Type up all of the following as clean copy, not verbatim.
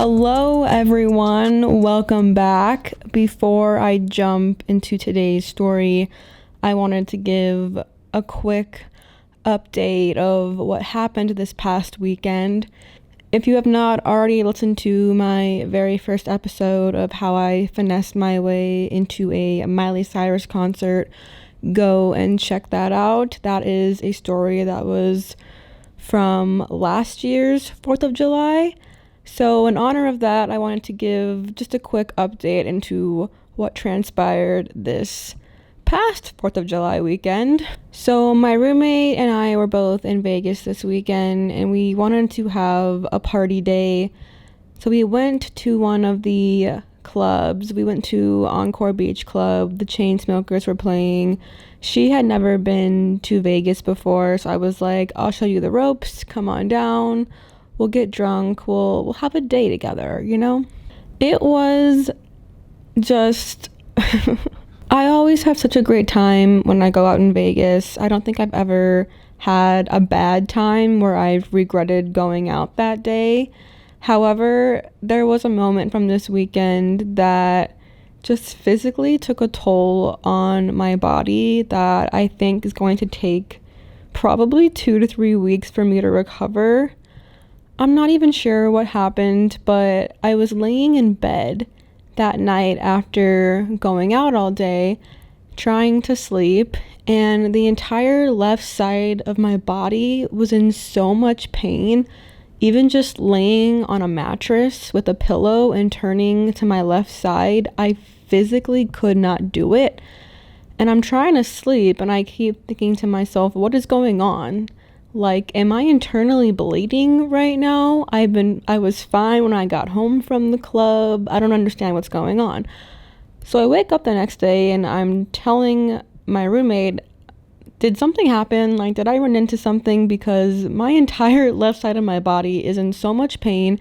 Hello, everyone. Welcome back. Before I jump into today's story, I wanted to give a quick update of what happened this past weekend. If you have not already listened to my very first episode of how I finessed my way into a Miley Cyrus concert, go and check that out. That is a story that was from last year's 4th of July. So in honor of that, I wanted to give just a quick update into what transpired this past 4th of July weekend. So my roommate and I were both in Vegas this weekend, and we wanted to have a party day. So we went to one of the clubs. We went to Encore Beach Club. The Chainsmokers were playing. She had never been to Vegas before, so I was like, I'll show you the ropes. Come on down. We'll get drunk. We'll have a day together, you know? It was just... I always have such a great time when I go out in Vegas. I don't think I've ever had a bad time where I've regretted going out that day. However, there was a moment from this weekend that just physically took a toll on my body that I think is going to take probably 2 to 3 weeks for me to recover. I'm not even sure what happened, but I was laying in bed that night after going out all day, trying to sleep, and the entire left side of my body was in so much pain. Even just laying on a mattress with a pillow and turning to my left side, I physically could not do it. And I'm trying to sleep, and I keep thinking to myself, what is going on? Like, am I internally bleeding right now? I was fine when I got home from the club. I don't understand what's going on. So I wake up the next day and I'm telling my roommate, did something happen? Like, did I run into something? Because my entire left side of my body is in so much pain,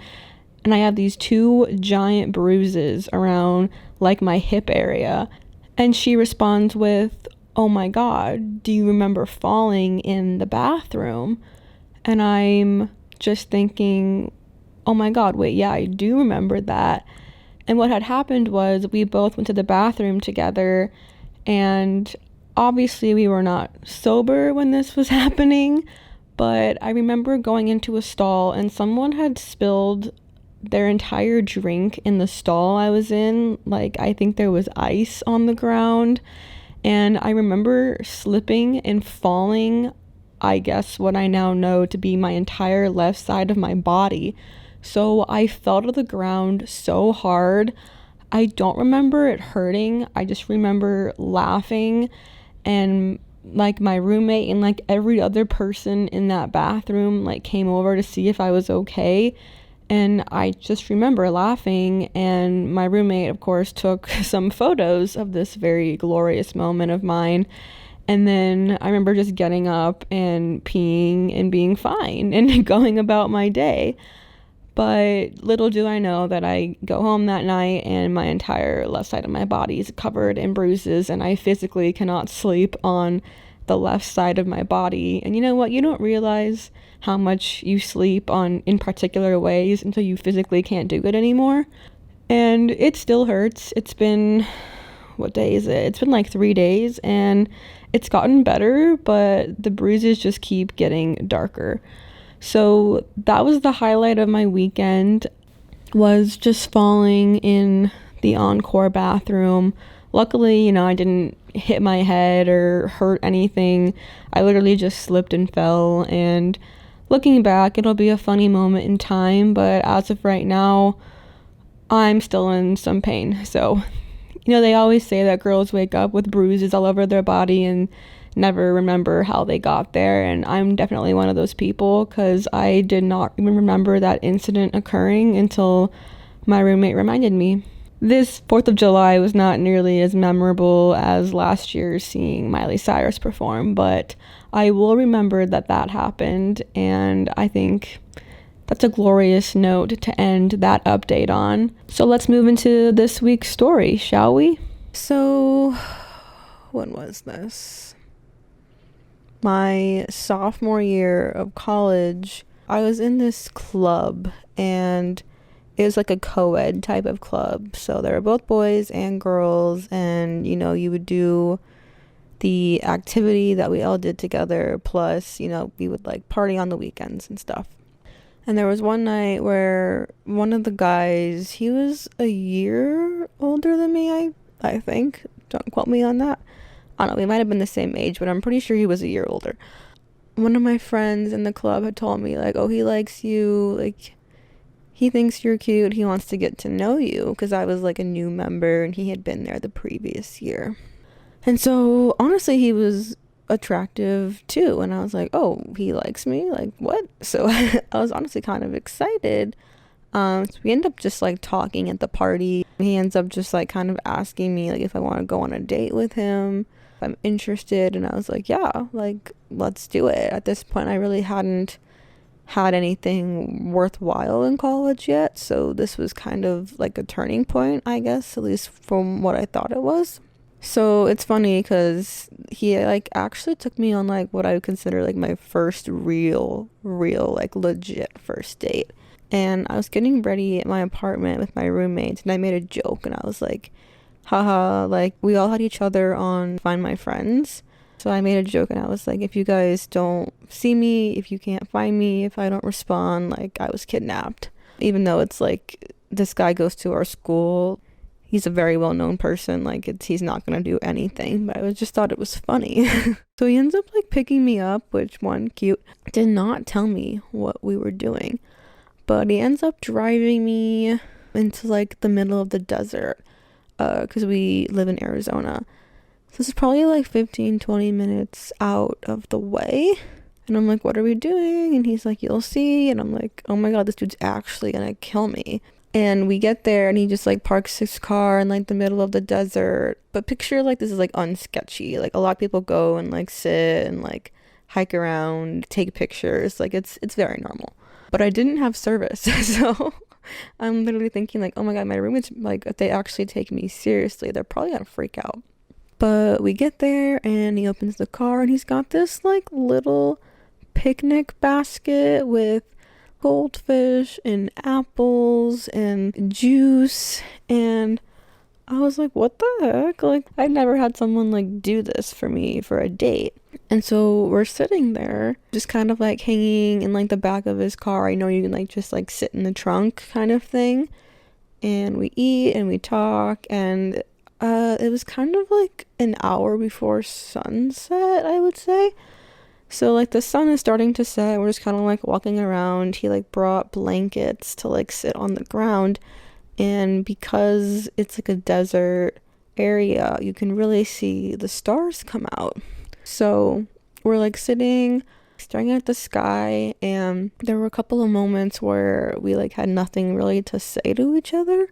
and I have these 2 giant bruises around like my hip area. And she responds with, oh my God, do you remember falling in the bathroom? And I'm just thinking, oh my God, wait, yeah, I do remember that. And what had happened was we both went to the bathroom together, and obviously we were not sober when this was happening, but I remember going into a stall and someone had spilled their entire drink in the stall I was in. Like, I think there was ice on the ground. And I remember slipping and falling, I guess what I now know to be my entire left side of my body. So I fell to the ground so hard. I don't remember it hurting. I just remember laughing, and like my roommate and like every other person in that bathroom like came over to see if I was okay. And I just remember laughing, and my roommate, of course, took some photos of this very glorious moment of mine. And then I remember just getting up and peeing and being fine and going about my day. But little do I know that I go home that night and my entire left side of my body is covered in bruises, and I physically cannot sleep on the left side of my body. And you know what? You don't realize how much you sleep on in particular ways until you physically can't do it anymore. And it still hurts. It's been, what day is it? It's been like 3 days, and it's gotten better, but the bruises just keep getting darker. So that was the highlight of my weekend, was just falling in the Encore bathroom. Luckily, I didn't hit my head or hurt anything. I literally just slipped and fell, and looking back, it'll be a funny moment in time, but as of right now, I'm still in some pain. So, they always say that girls wake up with bruises all over their body and never remember how they got there, and I'm definitely one of those people, because I did not even remember that incident occurring until my roommate reminded me. This 4th of July was not nearly as memorable as last year's seeing Miley Cyrus perform, but I will remember that happened, and I think that's a glorious note to end that update on. So let's move into this week's story, shall we? So, when was this? My sophomore year of college, I was in this club, and It was like a co-ed type of club. So there were both boys and girls, and you would do the activity that we all did together, plus, we would like party on the weekends and stuff. And there was one night where one of the guys, he was a year older than me, I think. Don't quote me on that. I don't know, we might have been the same age, but I'm pretty sure he was a year older. One of my friends in the club had told me, like, oh, he likes you, like, he thinks you're cute, he wants to get to know you, because I was like a new member and he had been there the previous year. And so, honestly, he was attractive too, and I was like, oh, he likes me, like, what? So I was honestly kind of excited. So we end up just like talking at the party. He ends up just like kind of asking me like if I want to go on a date with him, if I'm interested, and I was like, yeah, like, let's do it. At this point I really hadn't had anything worthwhile in college yet, so this was kind of like a turning point, I guess, at least from what I thought it was. So it's funny because he like actually took me on like what I would consider like my first real like legit first date. And I was getting ready at my apartment with my roommates, and I made a joke, and I was like, haha, like, we all had each other on Find My Friends. So I made a joke, and I was like, if you guys don't see me, if you can't find me, if I don't respond, like, I was kidnapped. Even though it's like, this guy goes to our school, he's a very well-known person, like, he's not gonna do anything, but I just thought it was funny. So he ends up like picking me up, which, one, cute, did not tell me what we were doing. But he ends up driving me into like the middle of the desert, because we live in Arizona. So this is probably like 15-20 minutes out of the way. And I'm like, what are we doing? And he's like, you'll see. And I'm like, oh my God, this dude's actually gonna kill me. And we get there, and he just like parks his car in like the middle of the desert. But picture like this is like unsketchy. Like a lot of people go and like sit and like hike around, take pictures. Like it's very normal. But I didn't have service, so I'm literally thinking like, oh my God, my roommates, like, if they actually take me seriously, they're probably gonna freak out. But we get there, and he opens the car, and he's got this like little picnic basket with goldfish and apples and juice, and I was like, what the heck? Like, I'd never had someone like do this for me for a date. And so we're sitting there just kind of like hanging in like the back of his car. I know you can like just like sit in the trunk kind of thing. And we eat and we talk, and it was kind of like an hour before sunset, I would say. So like the sun is starting to set. We're just kind of like walking around. He like brought blankets to like sit on the ground. And because it's like a desert area, you can really see the stars come out. So we're like sitting, staring at the sky, and there were a couple of moments where we like had nothing really to say to each other.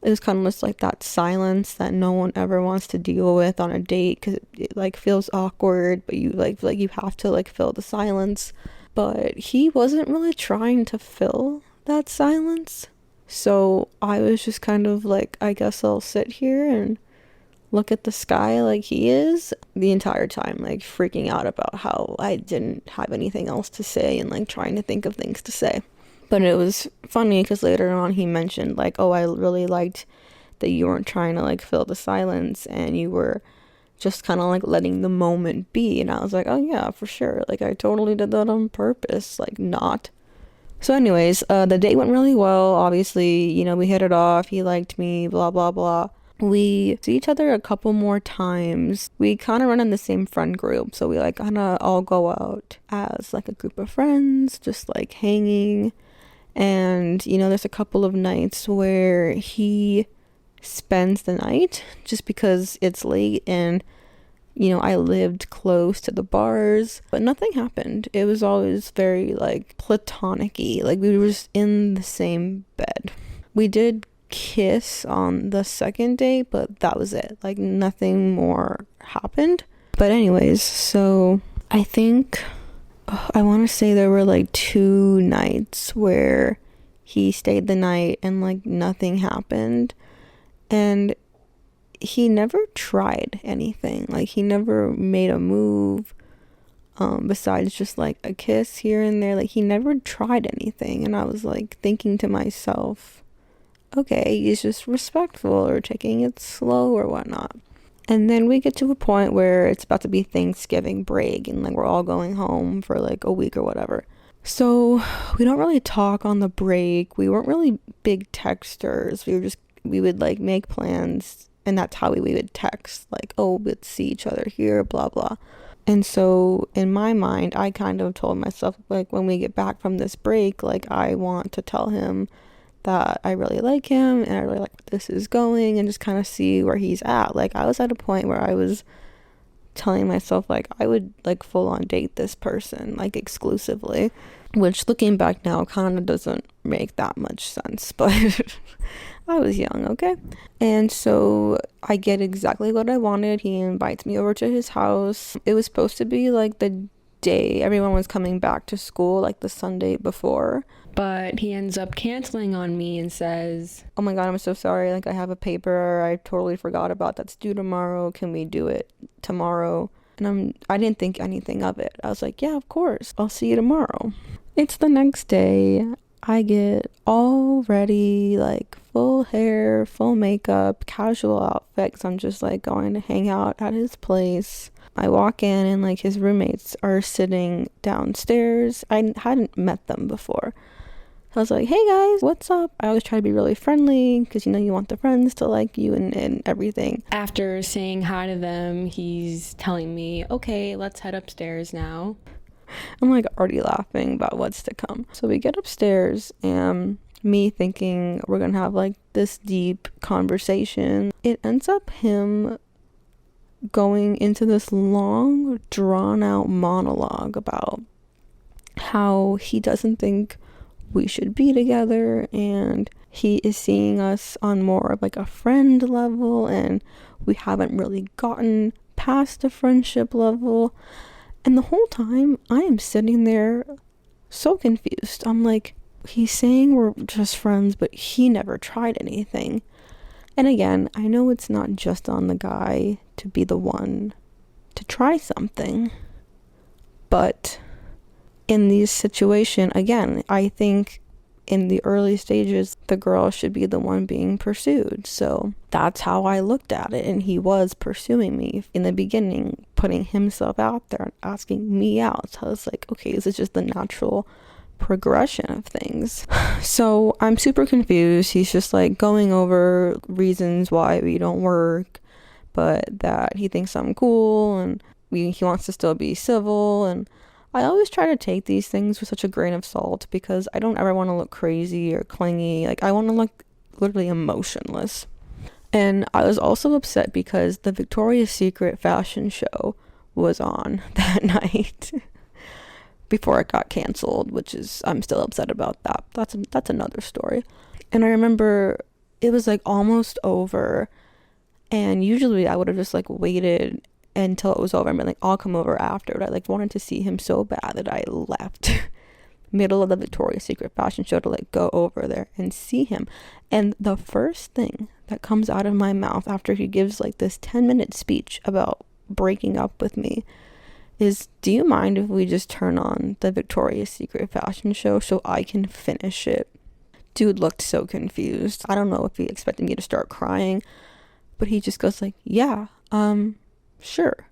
It was kind of just like that silence that no one ever wants to deal with on a date, because it like feels awkward, but you like you have to like fill the silence. But he wasn't really trying to fill that silence. So I was just kind of like, I guess I'll sit here and look at the sky like he is the entire time, like freaking out about how I didn't have anything else to say and like trying to think of things to say. But it was funny because later on he mentioned like, oh, I really liked that you weren't trying to like fill the silence and you were just kind of like letting the moment be. And I was like, oh yeah, for sure. Like I totally did that on purpose, like not. So anyways, the date went really well. Obviously, we hit it off. He liked me, blah, blah, blah. We see each other a couple more times. We kind of run in the same friend group. So we like kind of all go out as like a group of friends, just like hanging. And, there's a couple of nights where he spends the night just because it's late and I lived close to the bars, but nothing happened. It was always very like platonic-y. Like we were just in the same bed. We did kiss on the second date, but that was it. Like nothing more happened. But anyways, so I think I want to say there were like 2 nights where he stayed the night and like nothing happened. And he never tried anything. Like he never made a move besides just like a kiss here and there. Like he never tried anything. And I was like thinking to myself, okay, he's just respectful or taking it slow or whatnot. And then we get to a point where it's about to be Thanksgiving break and like we're all going home for like a week or whatever. So we don't really talk on the break. We weren't really big texters. We would like make plans, and that's how we would text, like, oh, let's see each other here, blah, blah. And so in my mind, I kind of told myself, like, when we get back from this break, like, I want to tell him that I really like him and I really like where this is going and just kind of see where he's at. Like, I was at a point where I was telling myself, like, I would, like, full on date this person, like, exclusively, which looking back now kind of doesn't make that much sense, but I was young, okay? And so I get exactly what I wanted. He invites me over to his house. It was supposed to be like the day everyone was coming back to school, like the Sunday before, but he ends up canceling on me and says, oh my god, I'm so sorry, like I have a paper I totally forgot about that's due tomorrow, can we do it tomorrow? And I didn't think anything of it. I was like, yeah, of course, I'll see you tomorrow. It's the next day. I get all ready, like full hair, full makeup, casual outfit, 'cause I'm just like going to hang out at his place. I walk in and like his roommates are sitting downstairs. I hadn't met them before. I was like, hey guys, what's up? I always try to be really friendly because, you know, you want the friends to like you and everything. After saying hi to them, he's telling me, okay, let's head upstairs now. I'm like already laughing about what's to come. So we get upstairs and me thinking we're gonna have like this deep conversation. It ends up him going into this long, drawn out monologue about how he doesn't think we should be together and he is seeing us on more of like a friend level and we haven't really gotten past the friendship level. And the whole time I am sitting there so confused. I'm like, he's saying we're just friends, but he never tried anything. And again, I know it's not just on the guy to be the one to try something, but in this situation, again, I think in the early stages, the girl should be the one being pursued. So that's how I looked at it. And he was pursuing me in the beginning, putting himself out there and asking me out. So I was like, okay, this is just the natural progression of things. So I'm super confused. He's just like going over reasons why we don't work, but that he thinks I'm cool and he wants to still be civil. And I always try to take these things with such a grain of salt because I don't ever want to look crazy or clingy. Like, I want to look literally emotionless. And I was also upset because the Victoria's Secret fashion show was on that night before it got canceled, which is, I'm still upset about that. That's another story. And I remember it was like almost over, and usually I would have just like waited until it was over and been like, I'll come over after. But I like wanted to see him so bad that I left middle of the Victoria's Secret fashion show to like go over there and see him. And the first thing that comes out of my mouth after he gives like this 10-minute speech about breaking up with me is, do you mind if we just turn on the Victoria's Secret fashion show so I can finish it? Dude looked so confused. I don't know if he expected me to start crying, but he just goes like, yeah, sure.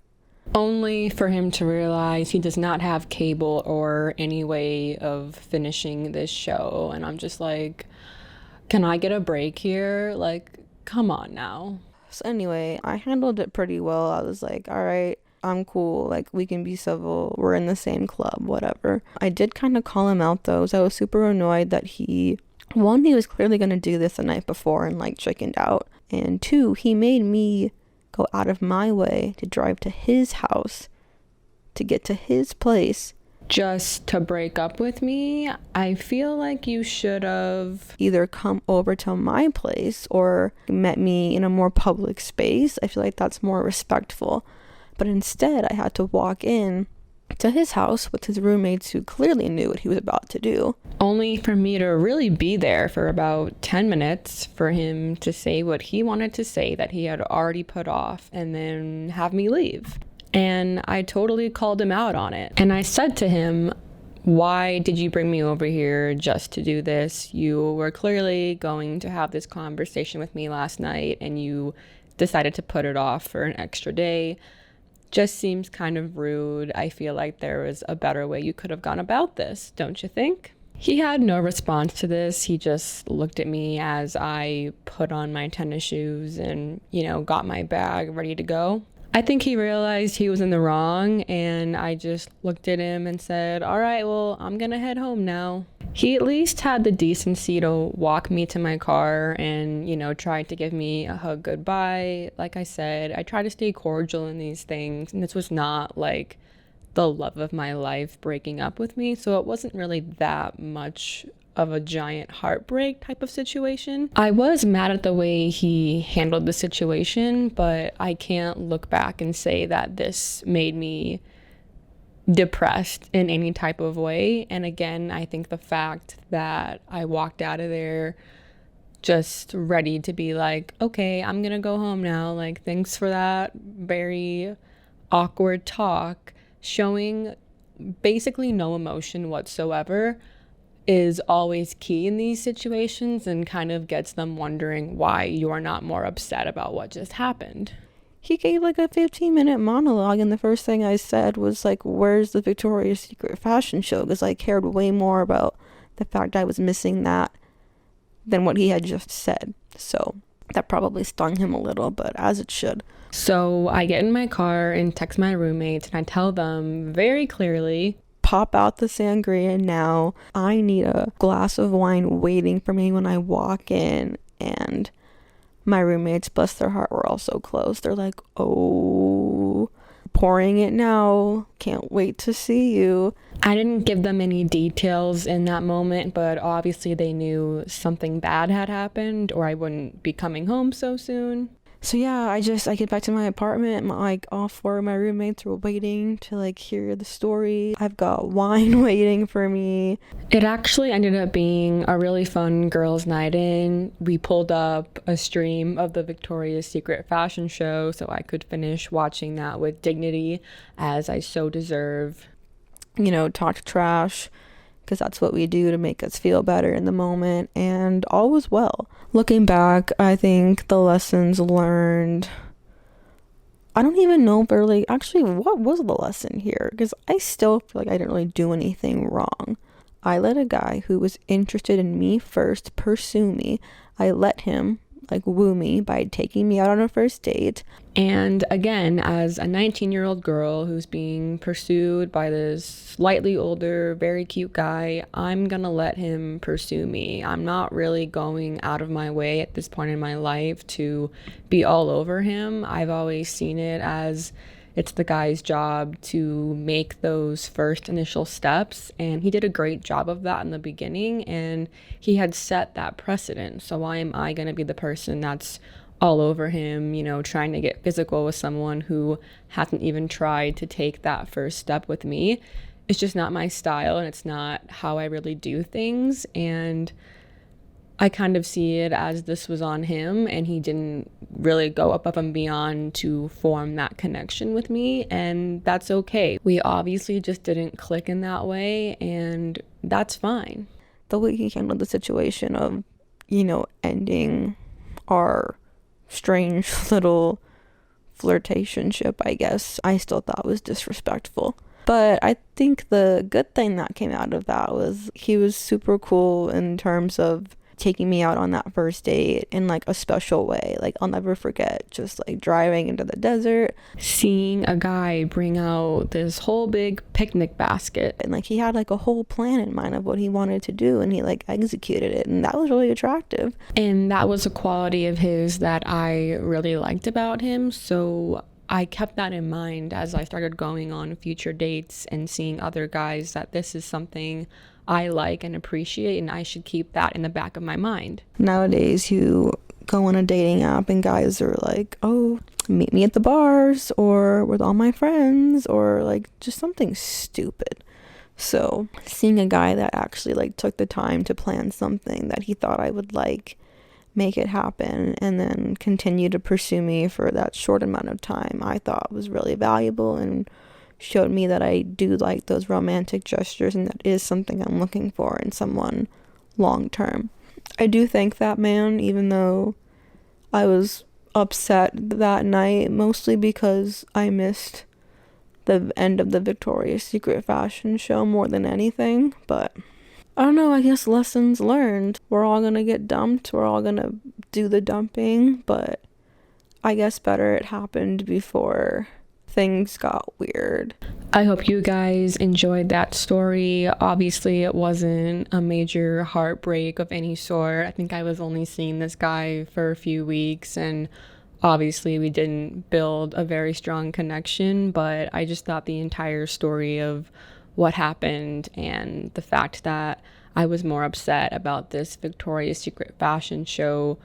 Only for him to realize he does not have cable or any way of finishing this show. And I'm just like, can I get a break here? Like, come on now. So anyway, I handled it pretty well. I was like, all right, I'm cool. Like, we can be civil. We're in the same club, whatever. I did kind of call him out though. So I was super annoyed that he was clearly going to do this the night before and like chickened out. And two, he made me go out of my way to drive to his house to get to his place just to break up with me. I feel like you should have either come over to my place or met me in a more public space. I feel like that's more respectful. But instead, I had to walk in to his house with his roommates who clearly knew what he was about to do. Only for me to really be there for about 10 minutes for him to say what he wanted to say that he had already put off and then have me leave. And I totally called him out on it. And I said to him, Why did you bring me over here just to do this? You were clearly going to have this conversation with me last night and you decided to put it off for an extra day. Just seems kind of rude. I feel like there was a better way you could have gone about this, don't you think? He had no response to this. He just looked at me as I put on my tennis shoes and, got my bag ready to go. I think he realized he was in the wrong, and I just looked at him and said, all right, well, I'm gonna head home now. He at least had the decency to walk me to my car and, tried to give me a hug goodbye. Like I said, I try to stay cordial in these things, and this was not like the love of my life breaking up with me, so it wasn't really that much of a giant heartbreak type of situation. I was mad at the way he handled the situation, but I can't look back and say that this made me depressed in any type of way. And again, I think the fact that I walked out of there just ready to be like, okay, I'm gonna go home now. Like, thanks for that very awkward talk, showing basically no emotion whatsoever is always key in these situations and kind of gets them wondering why you're not more upset about what just happened. He gave like a 15-minute monologue, and the first thing I said was like, where's the Victoria's Secret fashion show? Because I cared way more about the fact I was missing that than what he had just said. So that probably stung him a little, but as it should. So I get in my car and text my roommates, and I tell them very clearly, pop out the sangria now. I need a glass of wine waiting for me when I walk in. And my roommates, bless their heart, were all so close. They're like, oh, pouring it now. Can't wait to see you. I didn't give them any details in that moment, but obviously they knew something bad had happened or I wouldn't be coming home so soon. So yeah, I get back to my apartment, like all four of my roommates were waiting to like hear the story. I've got wine waiting for me. It actually ended up being a really fun girls' night in. We pulled up a stream of the Victoria's Secret fashion show so I could finish watching that with dignity as I so deserve. Talk trash, because that's what we do to make us feel better in the moment, and all was well. Looking back, I think the lessons learned, I don't even know barely actually what was the lesson here, because I still feel like I didn't really do anything wrong. I let a guy who was interested in me first pursue me. I let him woo me by taking me out on a first date. And again, as a 19-year-old girl who's being pursued by this slightly older, very cute guy, I'm gonna let him pursue me. I'm not really going out of my way at this point in my life to be all over him. I've always seen it as it's the guy's job to make those first initial steps, and he did a great job of that in the beginning, and he had set that precedent. So why am I going to be the person that's all over him, trying to get physical with someone who hasn't even tried to take that first step with me? It's just not my style, and it's not how I really do things, and I kind of see it as this was on him and he didn't really go above and beyond to form that connection with me, and that's okay. We obviously just didn't click in that way, and that's fine. The way he handled the situation of, ending our strange little flirtationship, I guess, I still thought was disrespectful. But I think the good thing that came out of that was he was super cool in terms of taking me out on that first date in a special way. I'll never forget just driving into the desert, seeing a guy bring out this whole big picnic basket, and he had a whole plan in mind of what he wanted to do, and he executed it, and that was really attractive. And that was a quality of his that I really liked about him, so I kept that in mind as I started going on future dates and seeing other guys, that this is something I like and appreciate, and I should keep that in the back of my mind. Nowadays, you go on a dating app and guys are like, oh, meet me at the bars or with all my friends, or just something stupid. So seeing a guy that actually took the time to plan something that he thought I would make it happen, and then continue to pursue me for that short amount of time, I thought was really valuable and showed me that I do like those romantic gestures, and that is something I'm looking for in someone long term. I do thank that man, even though I was upset that night, mostly because I missed the end of the Victoria's Secret fashion show more than anything. But I don't know, I guess lessons learned. We're all gonna get dumped, we're all gonna do the dumping, but I guess better it happened before things got weird. I hope you guys enjoyed that story. Obviously, it wasn't a major heartbreak of any sort. I think I was only seeing this guy for a few weeks, and obviously we didn't build a very strong connection, but I just thought the entire story of what happened and the fact that I was more upset about this Victoria's Secret fashion show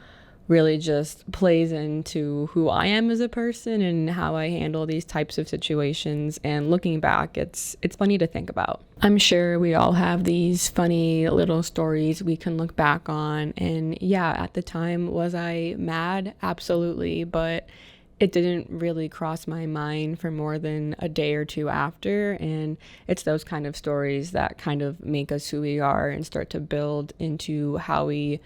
really just plays into who I am as a person and how I handle these types of situations. And looking back, it's funny to think about. I'm sure we all have these funny little stories we can look back on. And yeah, at the time, was I mad? Absolutely. But it didn't really cross my mind for more than a day or two after. And it's those kind of stories that kind of make us who we are and start to build into how we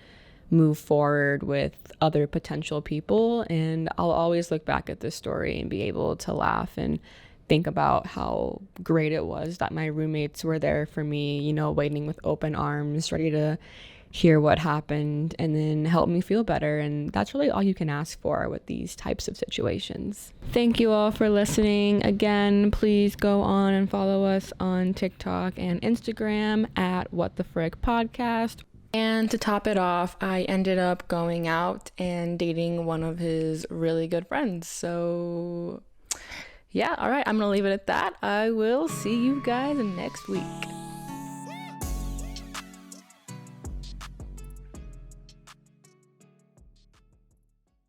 move forward with other potential people. And I'll always look back at this story and be able to laugh and think about how great it was that my roommates were there for me, you know, waiting with open arms, ready to hear what happened and then help me feel better. And that's really all you can ask for with these types of situations. Thank you all for listening. Again, please go on and follow us on TikTok and Instagram at What the Frick Podcast. And to top it off, I ended up going out and dating one of his really good friends. So yeah, all right, I'm gonna leave it at that. I will see you guys next week.